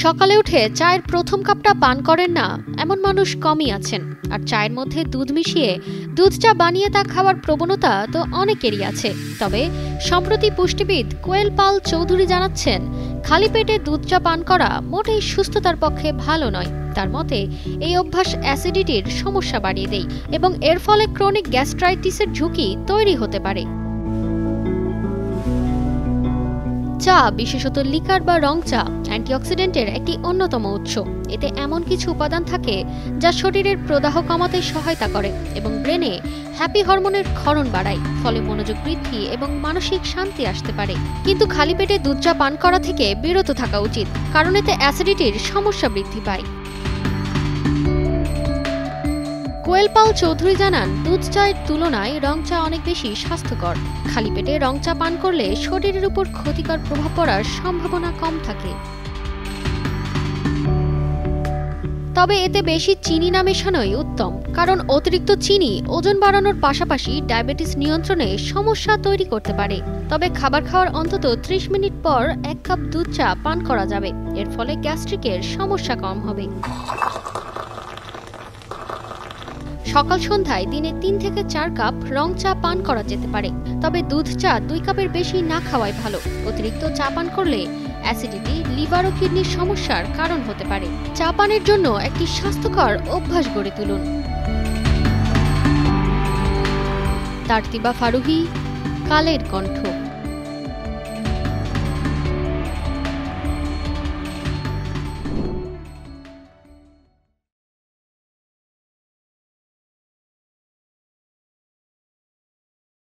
সকালে উঠে চায়ের প্রথম কাপটা পান করেন না এমন মানুষ কমই আছেন। আর চায়ের মধ্যে দুধ মিশিয়ে দুধ চা বানিয়ে তা খাওয়ার প্রবণতা তো অনেকেরই আছে। তবে সম্প্রতি পুষ্টিবিদ কোয়েল পাল চৌধুরী জানাচ্ছেন, খালি পেটে দুধ চা পান করা মোটেই সুস্থতার পক্ষে ভালো নয়। তার মতে এই অভ্যাস অ্যাসিডিটির সমস্যা বাড়িয়ে দেয় এবং এর ফলে ক্রনিক গ্যাস্ট্রাইটিসের ঝুঁকি তৈরি হতে পারে। চা, বিশেষত লিকার বা রং চা, অ্যান্টিঅক্সিডেন্টের একটি অন্যতম উৎস। এতে এমন কিছু উপাদান থাকে যা শরীরের প্রদাহ কমাতে সহায়তা করে এবং ব্রেনে হ্যাপি হরমোনের ক্ষরণ বাড়ায়, ফলে মনোযোগ বৃদ্ধি এবং মানসিক শান্তি আসতে পারে। কিন্তু খালি পেটে দুধ চা পান করা থেকে বিরত থাকা উচিত, কারণ এতে অ্যাসিডিটির সমস্যা বৃদ্ধি পায়। কোয়েল পাল চৌধুরী জানান, দুধ চায়ের তুলনায় রং চা অনেক বেশি স্বাস্থ্যকর। খালি পেটে রং চা পান করলে শরীরের উপর ক্ষতিকর প্রভাব পড়ার সম্ভাবনা কম থাকে। তবে এতে বেশি চিনি না মেশানোই উত্তম, কারণ অতিরিক্ত চিনি ওজন বাড়ানোর পাশাপাশি ডায়াবেটিস নিয়ন্ত্রণে সমস্যা তৈরি করতে পারে। তবে খাবার খাওয়ার অন্তত 30 মিনিট পর 1 কাপ দুধ চা পান করা যাবে। এর ফলে গ্যাস্ট্রিকের সমস্যা কম হবে। সকাল সন্ধ্যায় দিনে 3 থেকে 4 কাপ রং চা পান করা যেতে পারে। তবে দুধ চা 2 কাপের বেশি না খাওয়াই ভালো। অতিরিক্ত চা পান করলে অ্যাসিডিটি, লিভার ও কিডনির সমস্যার কারণ হতে পারে। চা পানের জন্য একটি স্বাস্থ্যকর অভ্যাস গড়ে তুলুন। তারতিবা ফারুহি, কালের কণ্ঠ।